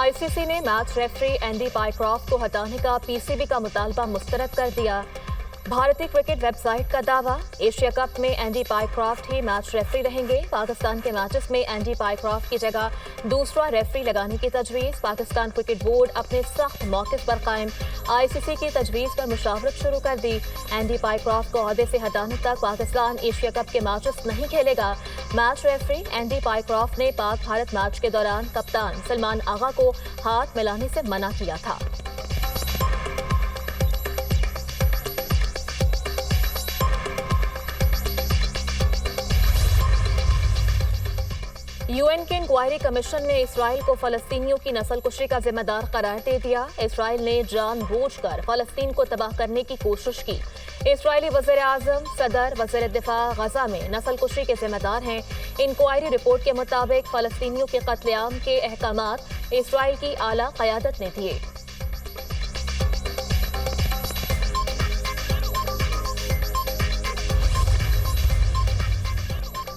ICC ने match referee Andy Pycroft को हटाने का PCB का मुतालबा मुस्तरद कर दिया। भारतीय क्रिकेट वेबसाइट का दावा, एशिया कप में एंडी पाइक्रॉफ्ट ही मैच रेफरी रहेंगे। पाकिस्तान के मैचेस में एंडी पाइक्रॉफ्ट की जगह दूसरा रेफरी लगाने की तजवीज़। पाकिस्तान क्रिकेट बोर्ड अपने सख्त मौक़िफ़ पर कायम। ICC की तजवीज़ पर मुशावरत शुरू कर दी। एंडी पाइक्रॉफ्ट को ओहदे से हटाने तक पाकिस्तान एशिया कप के मैचेस नहीं खेलेगा। मैच रेफरी एंडी पाइक्रॉफ्ट ने पाक भारत मैच के दौरान कप्तान सलमान आगा को हाथ मिलाने से मना किया था। UN के इंक्वायरी कमीशन ने इसराइल को फलस्तीनियों की नस्लकुशी का जिम्मेदार करार दे दिया। इसराइल ने जानबूझकर फलस्तीन को तबाह करने की कोशिश की। इसराइली वज़ीर आज़म, सदर, वज़ीर दिफा गजा में नस्लकुशी के जिम्मेदार हैं। इंक्वायरी रिपोर्ट के मुताबिक फलस्तीनियों के कत्लेआम के अहकामात इसराइल की आला क़यादत ने दिए।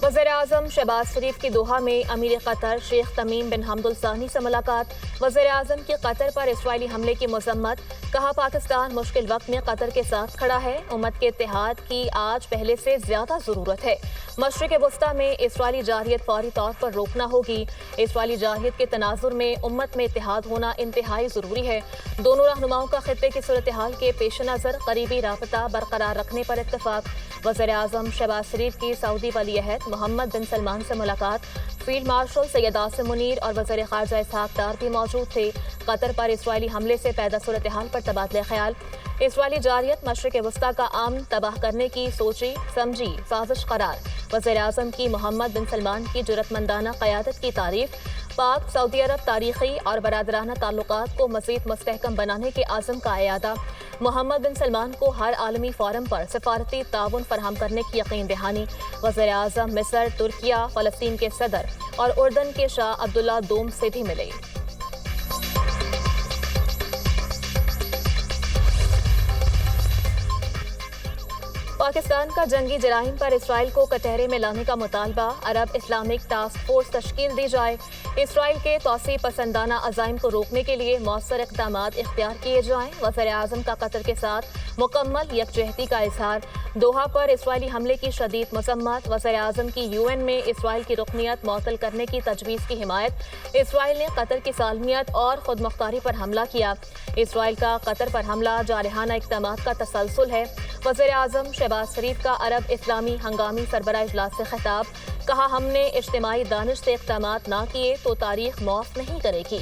वज़ीर आज़म शहबाज शरीफ की दोहा में अमीर कतर शेख तमीम बिन हमद अल सानी से मुलाकात। वज़ीर आज़म की कतर पर इसराइली हमले की मज़म्मत। कहा, पाकिस्तान मुश्किल वक्त में कतर के साथ खड़ा है। उम्मत के इत्तेहाद की आज पहले से ज्यादा जरूरत है। मशरिक़ वस्ता में इसराइली जारहियत फौरी तौर पर रोकना होगी। इसराइली जारहियत के तनाजुर में उम्मत में इत्तेहाद होना इंतहाई जरूरी है। दोनों रहनुमाओं का खित्ते की सूरत हाल के पेश नज़र करीबी राबता बरकरार रखने पर इत्तफाक। वज़ीर आज़म शहबाज शरीफ की सऊदी वली अहद मोहम्मद बिन सलमान से मुलाकात। फील्ड मार्शल सैयद आसिम मुनीर और वज़ीर ख़ारजा इसहाक डार भी मौजूद थे। कतर पर इसराइली हमले से पैदा सूरत हाल पर तबादला ख्याल। इसराइली जारहियत मशरिक़ वस्ता का अमन तबाह करने की सोची समझी साजिश करार। वज़ीर आज़म की मोहम्मद बिन सलमान की जुरतमंदाना क़यादत की तारीफ। पाक सऊदी अरब तारीख़ी और बरादराना ताल्लुकात को मज़ीद मुस्तहकम बनाने के आज़म का अयादा। मोहम्मद बिन सलमान को हर आलमी फोरम पर सफारती ताउन फराहम करने की यकीन दहानी। वज़ीर आज़म मिस्र, तुर्किया, फ़लस्तीन के सदर और उर्दन के शाह अब्दुल्ला दोम से भी मिले। पाकिस्तान का जंगी जराइम पर इसराइल को कटहरे में लाने का मुतालबा। अरब इस्लामिक टास्क फोर्स तश्कील दी जाए। इसराइल के तौसी पसंदाना अज़ाइम को रोकने के लिए मौसर इक़दामात इख्तियार किए जाएं। वज़ीर आज़म का कतर के साथ मुकम्मल यकजहती का इजहार। दोहा पर इसराइली हमले की शदीद मज़म्मत। वज़ीर आज़म की UN में इसराइल की रुकनियत मअतल करने की तजवीज़ की हिमायत। इसराइल ने कतर की सालमियत और खुद मुख्तारी पर हमला किया। इसराइल का कतर पर हमला जारहाना इक़दामात का तसलसल है। वज़ीर आज़म शहबाज शरीफ का अरब इस्लामी हंगामी सरबराह इजलास से खिताब। कहा, हमने इज्तिमाई दानिश से इक़दामात ना किए तो तारीख माफ़ नहीं करेगी।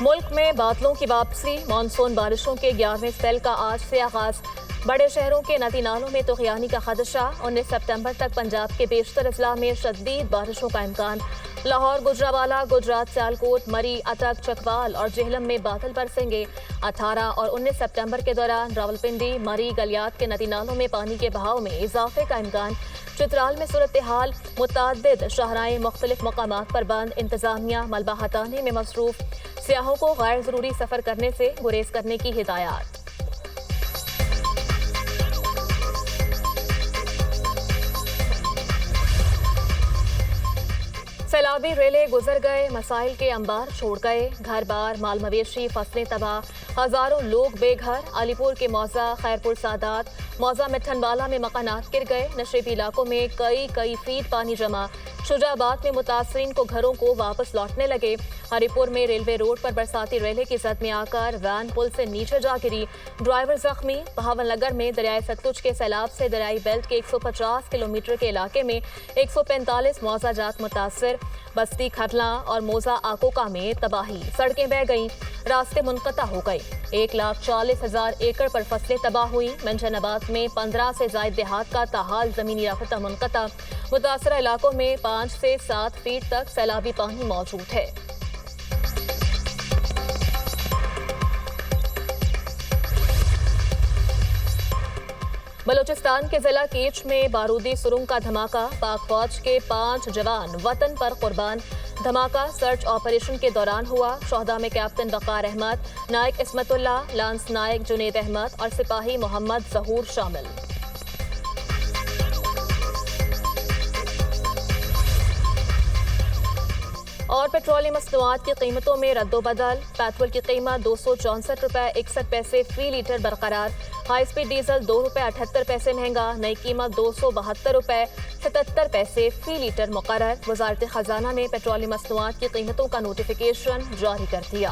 मुल्क में बादलों की वापसी। मानसून बारिशों के 11वें स्पेल का आज से आगाज। बड़े शहरों के नदी नालों में तुग़यानी का खदशा। 19 सितंबर तक पंजाब के बेशतर अजला में शदीद बारिशों का इम्कान। लाहौर, गुजरावाला, गुजरात, सियालकोट, मरी, अटक, चकवाल और जेहलम में बादल बरसेंगे। 18 और 19 सितंबर के दौरान रावलपिंडी, मरी, गलियात के नदी नालों में पानी के बहाव में इजाफे का इम्कान। चित्राल में सूरत हाल मुतअद्दिद शाहराएं मुख्तलिफ मकामात पर बंद। इंतजामिया मलबा हटाने में मसरूफ। सियाहों को गैर जरूरी सफर करने से गुरेज करने की हिदायत। सैलाबी रेले गुजर गए, मसाइल के अंबार छोड़ गए। घर बार, माल मवेशी, फसलें तबाह, हजारों लोग बेघर। अलीपुर के मौजा, खैरपुर सादात, मौजा मिठनवाला में मकानात गिर गए। नशेबी इलाकों में कई फीट पानी जमा। शुजाबाद में मुतासरीन को घरों को वापस लौटने लगे। हरिपुर में रेलवे रोड पर बरसाती रेले की जद में आकर वैन पुल से नीचे जा गिरी, ड्राइवर जख्मी। बहावन नगर में दरियाए सतलुज के सैलाब से दरियाई बेल्ट के 150 किलोमीटर के इलाके में 145 मौजा जात मुतासर। बस्ती खरला और मोजा आकोका में तबाही, सड़कें बह गईं, रास्ते मुनक़ता हो गए। 1,40,000 एकड़ पर फसलें तबाह हुई। मंजनाबाद में 15 से ज़ायद देहात का ताहाल ज़मीनी राबता मुनक़ता। मुतासरा इलाकों में 5 से 7 फीट तक सैलाबी पानी मौजूद है। बलूचिस्तान के जिला केच में बारूदी सुरंग का धमाका। पाक फौज के 5 जवान वतन पर कुर्बान। धमाका सर्च ऑपरेशन के दौरान हुआ। शोहदा में कैप्टन वक़ार अहमद, नायक इस्मतुल्लाह, लांस नायक जुनेद अहमद और सिपाही मोहम्मद ज़हूर शामिल। اور پیٹرولیم مصنوعات کی قیمتوں میں رد و بدل، پیٹرول کی قیمت 264 روپے 61 پیسے فی لیٹر برقرار، ہائی اسپیڈ ڈیزل 2 روپے 78 پیسے مہنگا، نئی قیمت 272 روپے 77 پیسے فی لیٹر مقرر۔ وزارت خزانہ نے پیٹرولیم مصنوعات کی قیمتوں کا نوٹیفیکیشن جاری کر دیا۔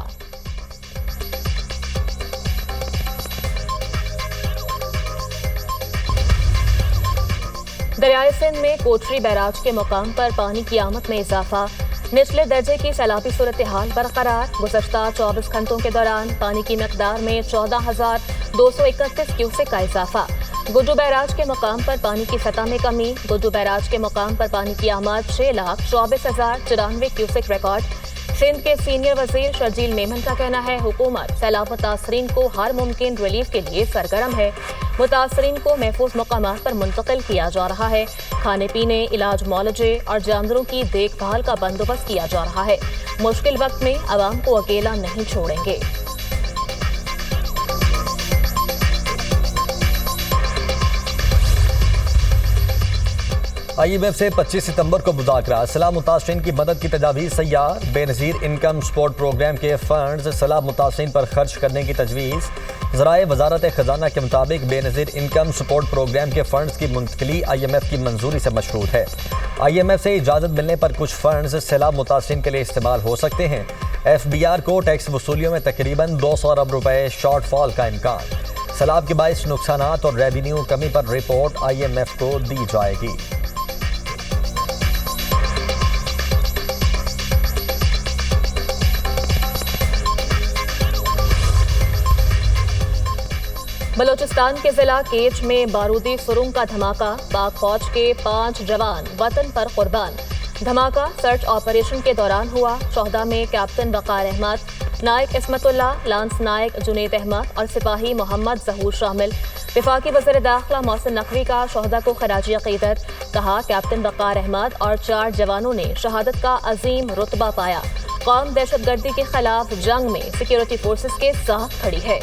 دریائے سندھ میں کوٹری بیراج کے مقام پر پانی کی آمد میں اضافہ، نچلے درجے کی سیلابی صورتحال برقرار۔ گزشتہ 24 گھنٹوں کے دوران پانی کی مقدار میں 14,231 کیوسک کا اضافہ۔ گڈو بیراج کے مقام پر پانی کی سطح میں کمی، گڈو بیراج کے مقام پر پانی کی آمد 6,24,094 کیوسک ریکارڈ۔ سندھ کے سینئر وزیر شرجیل میمن کا کہنا ہے حکومت سیلاب متاثرین کو ہر ممکن ریلیف کے لیے سرگرم ہے، متاثرین کو محفوظ مقامات پر منتقل کیا جا رہا ہے، کھانے پینے، علاج معالجے اور جانوروں کی دیکھ بھال کا بندوبست کیا جا رہا ہے، مشکل وقت میں عوام کو اکیلا نہیں چھوڑیں گے۔ IMF سے 25 ستمبر کو مذاکرہ، سیلاب متاثرین کی مدد کی تجاویز تیار، بے نظیر انکم سپورٹ پروگرام کے فنڈز سیلاب متاثرین پر خرچ کرنے کی تجویز۔ ذرائع وزارت خزانہ کے مطابق بے نظیر انکم سپورٹ پروگرام کے فنڈز کی منتقلی IMF کی منظوری سے مشروط ہے۔ IMF سے اجازت ملنے پر کچھ فنڈز سیلاب متاثرین کے لیے استعمال ہو سکتے ہیں۔ FBR کو ٹیکس وصولیوں میں تقریباً 200 ارب روپے شارٹ فال کا امکان۔ سیلاب کے باعث نقصانات اور ریونیو کمی پر رپورٹ IMF کو دی جائے گی۔ بلوچستان کے ضلع کیچ میں بارودی سرنگ کا دھماکہ، پاک فوج کے 5 جوان وطن پر قربان۔ دھماکہ سرچ آپریشن کے دوران ہوا۔ شہداء میں کیپٹن وقار احمد، نائک عصمت اللہ، لانس نائک جنید احمد اور سپاہی محمد ظہور شامل۔ وفاقی وزیر داخلہ محسن نقوی کا شہداء کو خراج عقیدت، کہا کیپٹن وقار احمد اور 4 جوانوں نے شہادت کا عظیم رتبہ پایا۔ قوم دہشت گردی کے خلاف جنگ میں سیکیورٹی فورسز کے ساتھ کھڑی ہے۔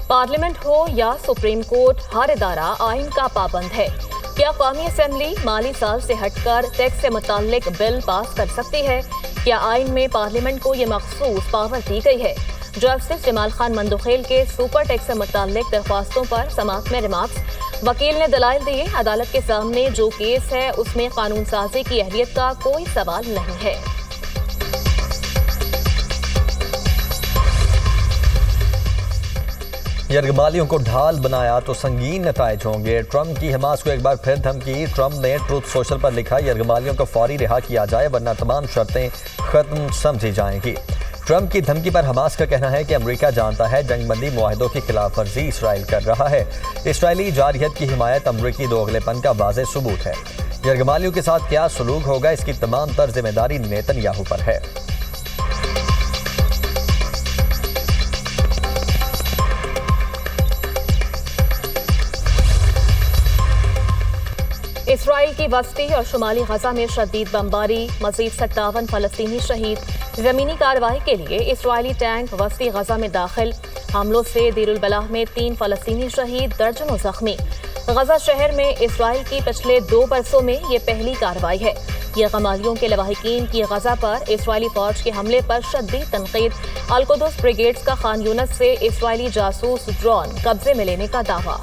پارلیمنٹ ہو یا سپریم کورٹ، ہر ادارہ آئین کا پابند ہے۔ کیا قومی اسمبلی مالی سال سے ہٹ کر ٹیکس سے متعلق بل پاس کر سکتی ہے؟ کیا آئین میں پارلیمنٹ کو یہ مخصوص پاور دی گئی ہے؟ جسٹس جمال خان مندوخیل کے سپر ٹیکس سے متعلق درخواستوں پر سماعت میں ریمارکس۔ وکیل نے دلائل دیے، عدالت کے سامنے جو کیس ہے اس میں قانون سازی کی اہلیت کا کوئی سوال نہیں ہے۔ یرغمالیوں کو ڈھال بنایا تو سنگین نتائج ہوں گے، ٹرمپ کی حماس کو ایک بار پھر دھمکی۔ ٹرمپ نے ٹروتھ سوشل پر لکھا، یرغمالیوں کو فوری رہا کیا جائے ورنہ تمام شرطیں ختم سمجھی جائیں گی۔ ٹرمپ کی دھمکی پر حماس کا کہنا ہے کہ امریکہ جانتا ہے جنگ بندی معاہدوں کی خلاف ورزی اسرائیل کر رہا ہے۔ اسرائیلی جارحیت کی حمایت امریکی دوغلے پن کا واضح ثبوت ہے۔ یرغمالیوں کے ساتھ کیا سلوک ہوگا اس کی تمام تر ذمہ داری نیتن یاہو پر ہے۔ اسرائیل کی وسطی اور شمالی غزہ میں شدید بمباری، مزید 57 فلسطینی شہید۔ زمینی کارروائی کے لیے اسرائیلی ٹینک وسطی غزہ میں داخل، حملوں سے دیر البلاح میں 3 فلسطینی شہید، درجنوں زخمی۔ غزہ شہر میں اسرائیل کی پچھلے 2 برسوں میں یہ پہلی کارروائی ہے۔ یرغمالیوں کے لواحقین کی غزہ پر اسرائیلی فوج کے حملے پر شدید تنقید۔ القدس بریگیڈز کا خان یونس سے اسرائیلی جاسوس ڈرون قبضے میں لینے کا دعویٰ۔